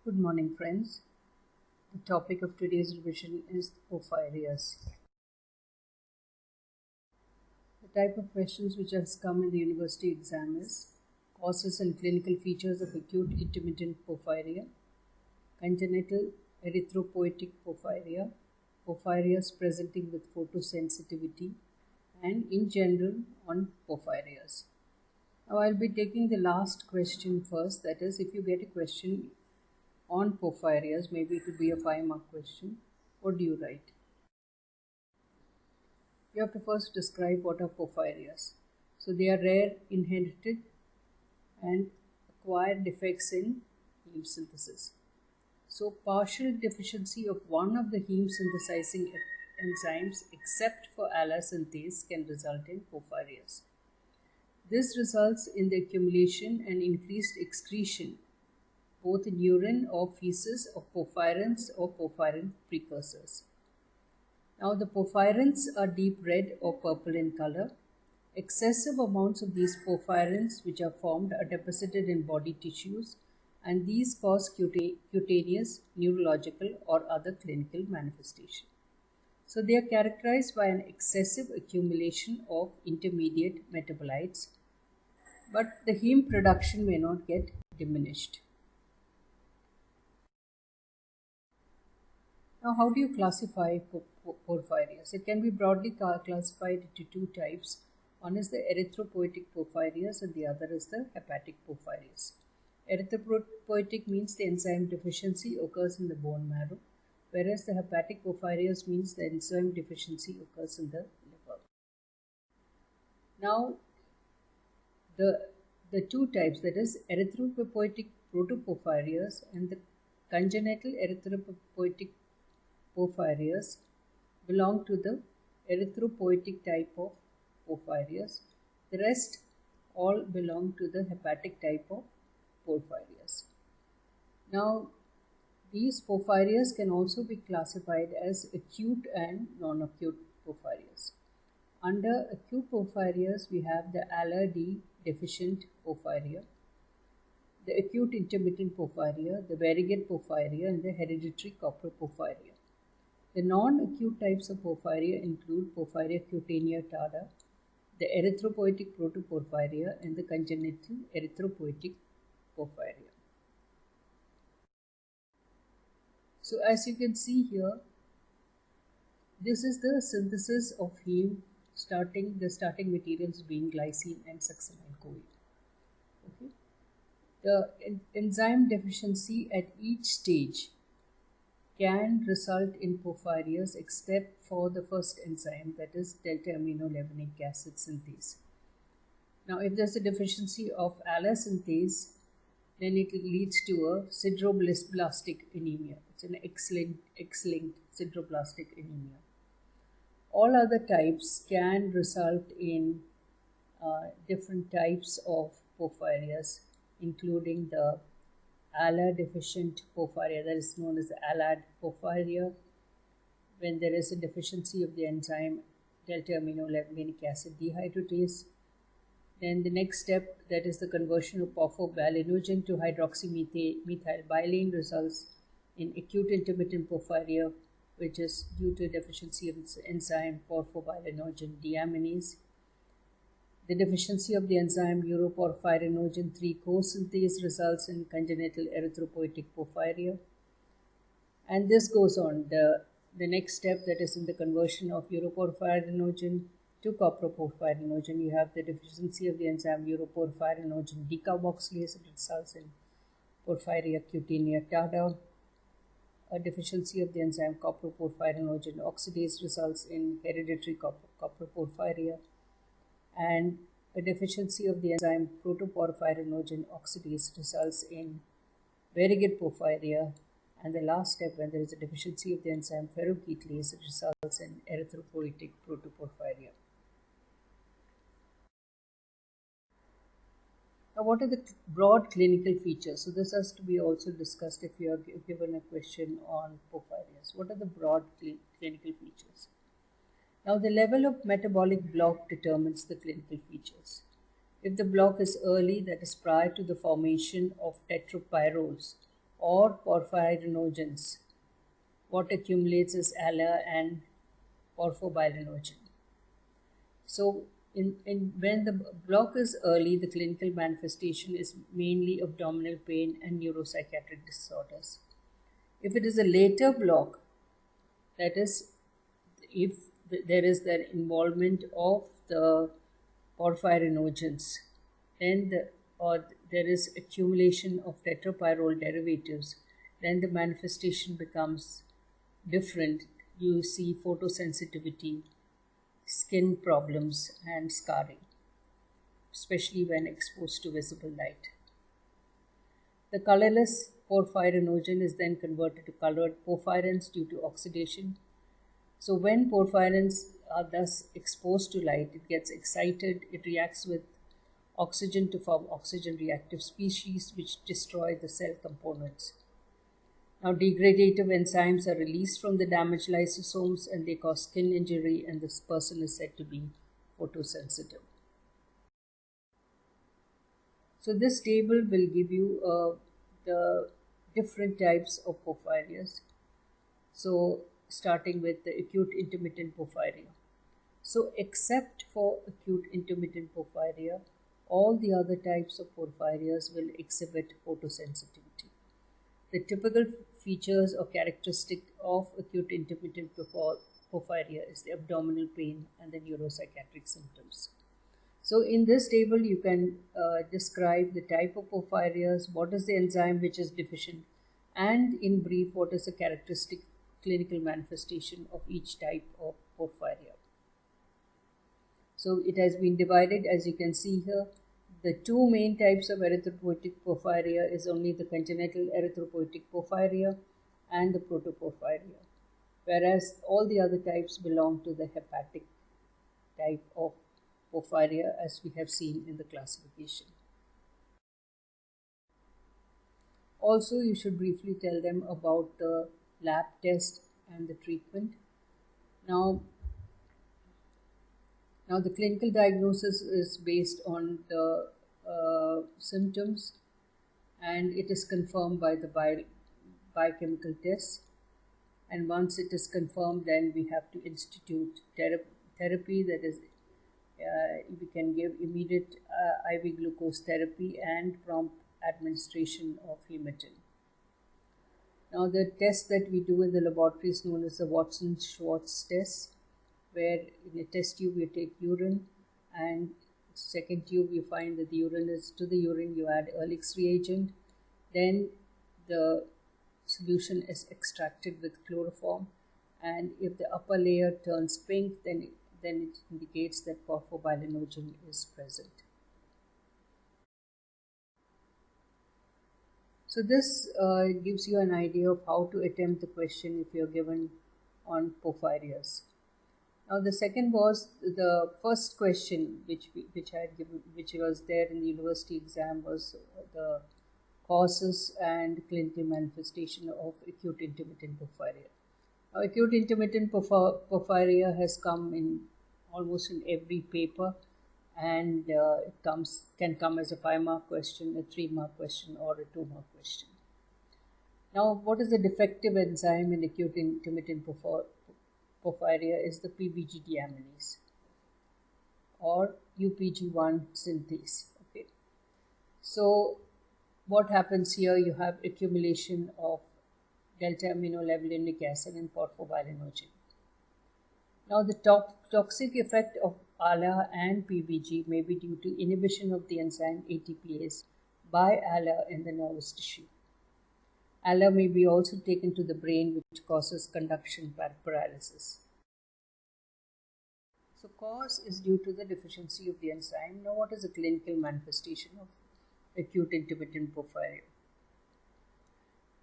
Good morning, friends. The topic of today's revision is porphyrias. The type of questions which has come in the university exam is causes and clinical features of acute intermittent porphyria, congenital erythropoietic porphyria, porphyrias presenting with photosensitivity, and in general on porphyrias. Now, I'll be taking the last question first. That is, if you get a question on porphyrias, maybe it will be a 5-mark question. What do you write? You have to first describe what are porphyrias. So they are rare, inherited, and acquired defects in heme synthesis. So partial deficiency of one of the heme synthesizing enzymes except for ALA synthase can result in porphyrias. This results in the accumulation and increased excretion both in urine or feces of porphyrins or porphyrin precursors. Now, the porphyrins are deep red or purple in color. Excessive amounts of these porphyrins, which are formed, are deposited in body tissues, and these cause cutaneous, neurological, or other clinical manifestation. So, they are characterized by an excessive accumulation of intermediate metabolites, but the heme production may not get diminished. Now, how do you classify porphyrias? It can be broadly classified into two types. One is the erythropoietic porphyrias and the other is the hepatic porphyrias. Erythropoietic means the enzyme deficiency occurs in the bone marrow, whereas the hepatic porphyrias means the enzyme deficiency occurs in the liver. Now, the two types, that is erythropoietic protoporphyrias and the congenital erythropoietic porphyrias, belong to the erythropoietic type of porphyrias. The rest all belong to the hepatic type of porphyrias. Now, these porphyrias can also be classified as acute and non-acute porphyrias. Under acute porphyrias, we have the ALA-D deficient porphyria, the acute intermittent porphyria, the variegate porphyria, and the hereditary copper porphyria. The non-acute types of porphyria include porphyria cutanea tarda, the erythropoietic protoporphyria, and the congenital erythropoietic porphyria. So as you can see here, this is the synthesis of heme, the starting materials being glycine and succinyl-CoA. Okay. The enzyme deficiency at each stage can result in porphyrias except for the first enzyme, that is delta-aminolevinic acid synthase. Now, if there's a deficiency of ALA synthase, then it leads to a sideroblastic anemia. It's an X-linked sideroblastic anemia. All other types can result in different types of porphyrias, including the ALA deficient porphyria, that is known as the ALAD porphyria, when there is a deficiency of the enzyme delta-aminolevinic acid dehydratase. Then the next step, that is the conversion of porphobalinogen to hydroxymethylbilane, results in acute intermittent porphyria, which is due to deficiency of its enzyme porphobalinogen deaminase. The deficiency of the enzyme uroporphyrinogen 3 co-synthase results in congenital erythropoietic porphyria. And this goes on. The next step, that is in the conversion of uroporphyrinogen to coproporphyrinogen, you have the deficiency of the enzyme uroporphyrinogen decarboxylase. It results in porphyria cutanea tarda. A deficiency of the enzyme coproporphyrinogen oxidase results in hereditary coproporphyria, and a deficiency of the enzyme protoporphyrinogen oxidase results in variegate porphyria, and the last step, when there is a deficiency of the enzyme ferrochelatase, it results in erythropoietic protoporphyria. Now, what are the broad clinical features? So this has to be also discussed if you are given a question on porphyrias. What are the broad clinical features? Now, the level of metabolic block determines the clinical features. If the block is early, that is prior to the formation of tetropyroles, or porphyrinogens. What accumulates is ALA and porphobilinogen. So, when the block is early, the clinical manifestation is mainly abdominal pain and neuropsychiatric disorders. If it is a later block, that is, if there is the involvement of the porphyrinogens, then or there is accumulation of tetrapyrrole derivatives, then the manifestation becomes different. You see photosensitivity, skin problems, and scarring, especially when exposed to visible light. The colorless porphyrinogen is then converted to colored porphyrins due to oxidation. So when porphyrins are thus exposed to light, it gets excited, it reacts with oxygen to form oxygen reactive species which destroy the cell components. Now, degradative enzymes are released from the damaged lysosomes and they cause skin injury, and this person is said to be photosensitive. So, this table will give you the different types of porphyrias. So, starting with the acute intermittent porphyria. So, except for acute intermittent porphyria, all the other types of porphyrias will exhibit photosensitivity. The typical features or characteristic of acute intermittent porphyria is the abdominal pain and the neuropsychiatric symptoms. So in this table, you can describe the type of porphyrias, what is the enzyme which is deficient, and in brief, what is the characteristic clinical manifestation of each type of porphyria. So it has been divided, as you can see here. The two main types of erythropoietic porphyria is only the congenital erythropoietic porphyria and the protoporphyria, whereas all the other types belong to the hepatic type of porphyria as we have seen in the classification. Also, you should briefly tell them about the lab test and the treatment. Now the clinical diagnosis is based on the symptoms, and it is confirmed by the biochemical test. And once it is confirmed, then we have to institute therapy. That is, we can give immediate IV glucose therapy and prompt administration of Hemetin. Now, the test that we do in the laboratory is known as the Watson-Schwartz test, where in a test tube you take urine, and second tube you find that the urine is to the urine you add Ehrlich's reagent, then the solution is extracted with chloroform, and if the upper layer turns pink, then it indicates that porphobilinogen is present. So this gives you an idea of how to attempt the question if you're given on porphyrias. Now the second was the first question which I had given, which was there in the university exam, was the causes and clinical manifestation of acute intermittent porphyria. Now, acute intermittent porphyria has come in almost in every paper, and it can come as a 5-mark question, a 3-mark question, or a 2-mark question. Now, what is the defective enzyme in acute intermittent porphyria is the PBG deaminase or UPG1 synthase. Okay, so what happens here? You have accumulation of delta aminolevulinic acid and porphobilinogen. Now, the toxic effect of ALA and PBG may be due to inhibition of the enzyme ATPase by ALA in the nervous tissue. ALA may be also taken to the brain, which causes conduction paralysis. So, cause is due to the deficiency of the enzyme. Now, what is the clinical manifestation of acute intermittent porphyria?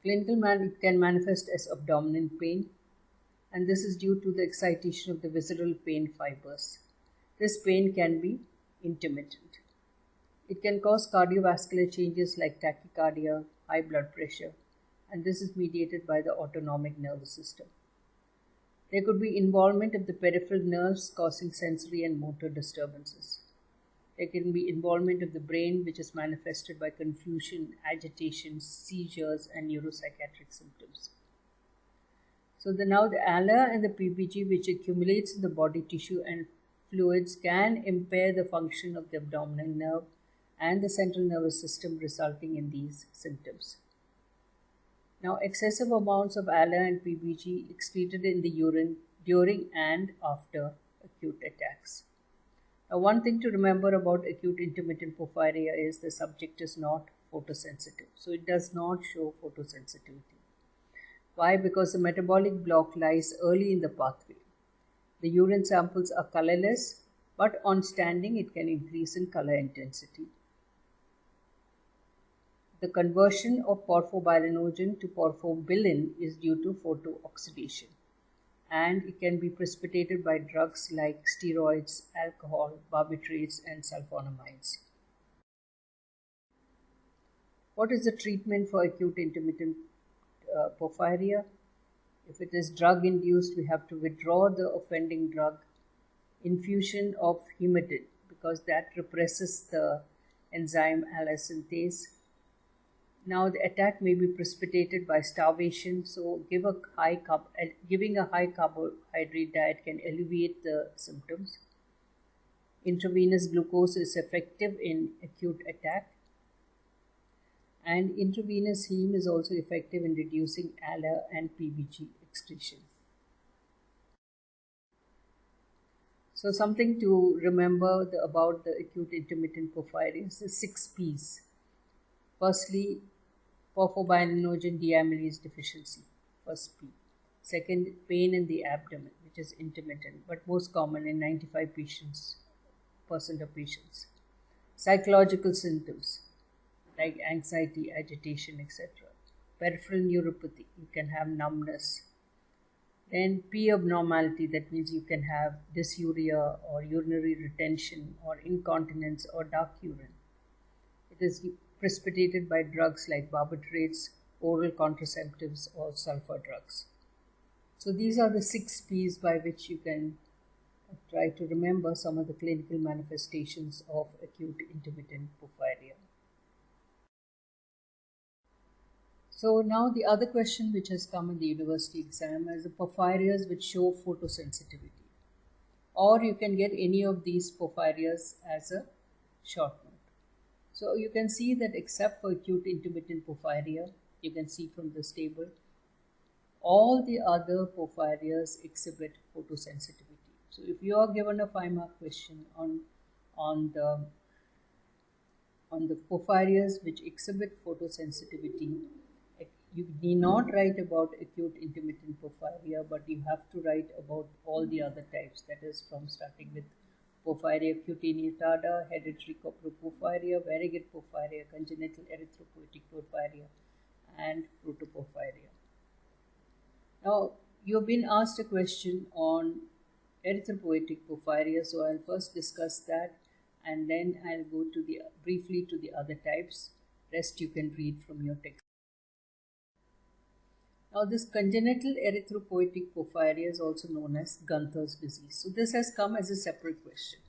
It can manifest as abdominal pain, and this is due to the excitation of the visceral pain fibers. This pain can be intermittent. It can cause cardiovascular changes like tachycardia, high blood pressure, and this is mediated by the autonomic nervous system. There could be involvement of the peripheral nerves causing sensory and motor disturbances. There can be involvement of the brain, which is manifested by confusion, agitation, seizures, and neuropsychiatric symptoms. So now the ALA and the PBG, which accumulates in the body tissue and fluids, can impair the function of the abdominal nerve and the central nervous system, resulting in these symptoms. Now, excessive amounts of ALA and PBG excreted in the urine during and after acute attacks. Now, one thing to remember about acute intermittent porphyria is the subject is not photosensitive. So, it does not show photosensitivity. Why? Because the metabolic block lies early in the pathway. The urine samples are colorless, but on standing, it can increase in color intensity. The conversion of porphobilinogen to porphobilin is due to photooxidation, and it can be precipitated by drugs like steroids, alcohol, barbiturates, and sulfonamides. What is the treatment for acute intermittent porphyria? If it is drug induced, we have to withdraw the offending drug. Infusion of hematid, because that represses the enzyme ALA synthase. Now the attack may be precipitated by starvation, so giving a high carbohydrate diet can alleviate the symptoms. Intravenous glucose is effective in acute attack, and intravenous heme is also effective in reducing ALA and PBG excretion. So something to remember about the acute intermittent porphyria is the 6 P's. Firstly, porphobilinogen deaminase deficiency, first P. Second, pain in the abdomen, which is intermittent, but most common in 95% of patients. Psychological symptoms like anxiety, agitation, etc. Peripheral neuropathy, you can have numbness. Then P abnormality, that means you can have dysuria or urinary retention or incontinence or dark urine. It is precipitated by drugs like barbiturates, oral contraceptives, or sulfur drugs. So these are the 6 P's by which you can try to remember some of the clinical manifestations of acute intermittent porphyria. So now the other question which has come in the university exam is the porphyrias which show photosensitivity. Or you can get any of these porphyrias as a short note. So you can see that except for acute intermittent porphyria, you can see from this table, all the other porphyrias exhibit photosensitivity. So if you are given a 5-mark question on the porphyrias which exhibit photosensitivity, you need not write about acute intermittent porphyria, but you have to write about all the other types. That is from starting with porphyria cutanea, hereditary coproporphyria, variegated porphyria, congenital erythropoietic porphyria, and protoporphyria. Now, you've been asked a question on erythropoietic porphyria, so I'll first discuss that, and then I'll go briefly to the other types. Rest you can read from your text. Now, this congenital erythropoietic porphyria is also known as Gunther's disease. So, this has come as a separate question.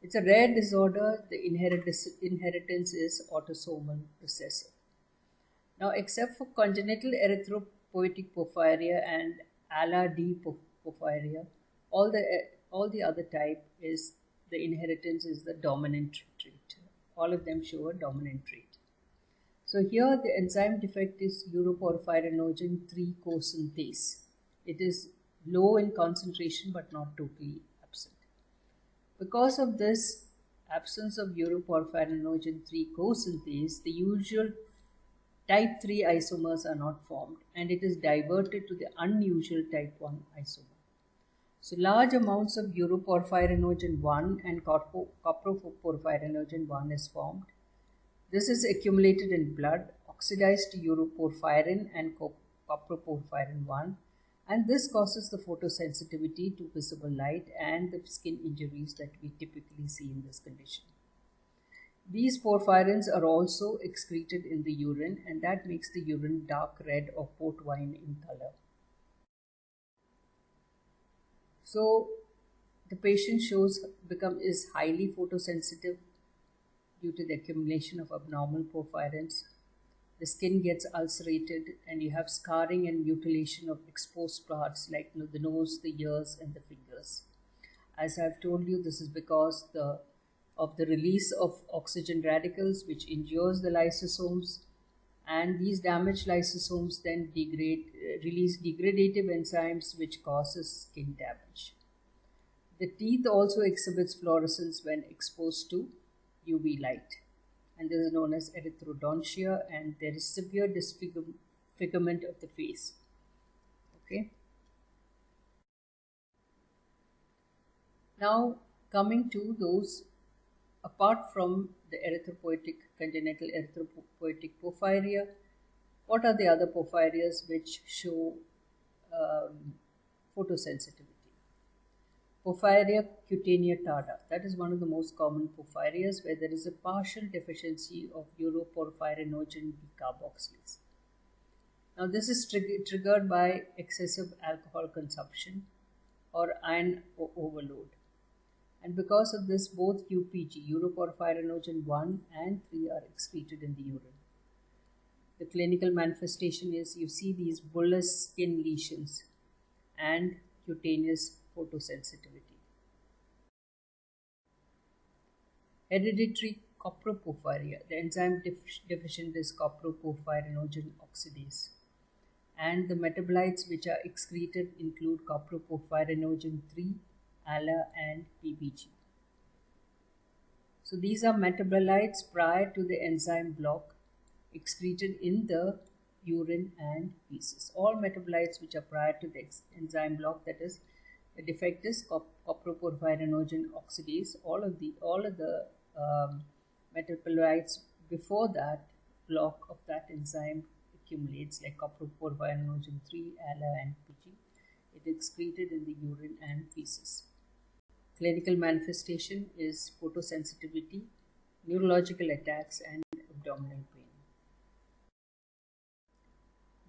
It's a rare disorder. The inheritance is autosomal recessive. Now, except for congenital erythropoietic porphyria and ALA-D porphyria, all the other type is the inheritance is the dominant trait. All of them show a dominant trait. So here the enzyme defect is uroporphyrinogen 3 co-synthase. It is low in concentration but not totally absent. Because of this absence of uroporphyrinogen 3 co-synthase, the usual type 3 isomers are not formed, and it is diverted to the unusual type 1 isomer. So large amounts of uroporphyrinogen 1 and coproporphyrinogen 1 is formed. This is accumulated in blood, oxidized to uroporphyrin and coproporphyrin 1, and this causes the photosensitivity to visible light and the skin injuries that we typically see in this condition. These porphyrins are also excreted in the urine, and that makes the urine dark red or port wine in color. So, The patient is highly photosensitive due to the accumulation of abnormal porphyrins. The skin gets ulcerated, and you have scarring and mutilation of exposed parts like the nose, the ears, and the fingers. As I've told you, this is because of the release of oxygen radicals, which injures the lysosomes, and these damaged lysosomes then release degradative enzymes, which causes skin damage. The teeth also exhibits fluorescence when exposed to UV light, and this is known as erythrodontia, and there is severe disfigurement of the face. Okay. Now, coming to those, apart from the congenital erythropoietic porphyria, what are the other porphyrias which show photosensitivity? Porphyria cutanea tarda, that is one of the most common porphyrias where there is a partial deficiency of uroporphyrinogen B carboxylase. Now, this is triggered by excessive alcohol consumption or iron overload. And because of this, both UPG, uroporphyrinogen 1 and 3, are excreted in the urine. The clinical manifestation is you see these bullous skin lesions and cutaneous photosensitivity. Hereditary coproporphyria, the enzyme deficient is coproporphyrinogen oxidase. And the metabolites which are excreted include coproporphyrinogen 3, ALA, and PBG. So these are metabolites prior to the enzyme block excreted in the urine and feces. All metabolites which are prior to the enzyme block, that is, the defect is coproporphyrinogen oxidase. All of the metabolites before that block of that enzyme accumulates, like coproporphyrinogen 3, ALA, and PG. It is excreted in the urine and feces. Clinical manifestation is photosensitivity, neurological attacks, and abdominal pain.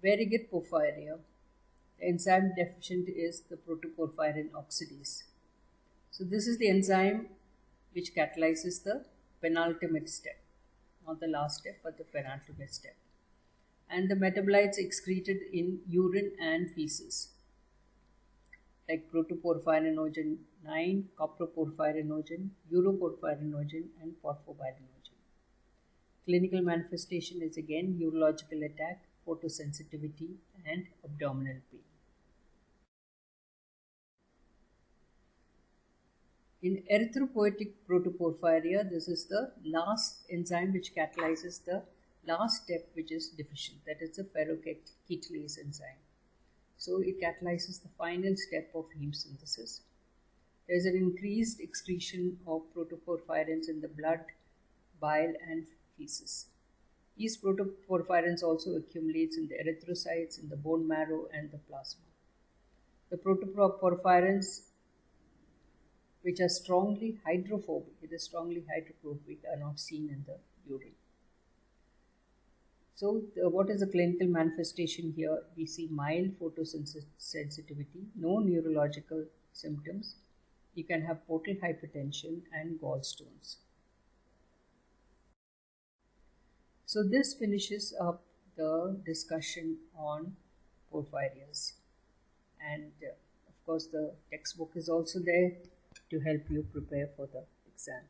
Variegated porphyria, the enzyme deficient is the protoporphyrin oxidase. So this is the enzyme which catalyzes the penultimate step, not the last step, but the penultimate step. And the metabolites excreted in urine and feces, like protoporphyrinogen 9, coproporphyrinogen, uroporphyrinogen, and porphyrinogen. Clinical manifestation is again neurological attack, photosensitivity, and abdominal pain. In erythropoietic protoporphyria, this is the last enzyme which catalyzes the last step which is deficient, that is the ferrochelatase enzyme. So it catalyzes the final step of heme synthesis. There is an increased excretion of protoporphyrins in the blood, bile, and feces. These protoporphyrins also accumulates in the erythrocytes, in the bone marrow, and the plasma. The protoporphyrins, which are strongly hydrophobic, are not seen in the urine. So, what is the clinical manifestation here? We see mild photosensitivity, no neurological symptoms. You can have portal hypertension and gallstones. So, this finishes up the discussion on porphyrias. And of course, the textbook is also there to help you prepare for the exam.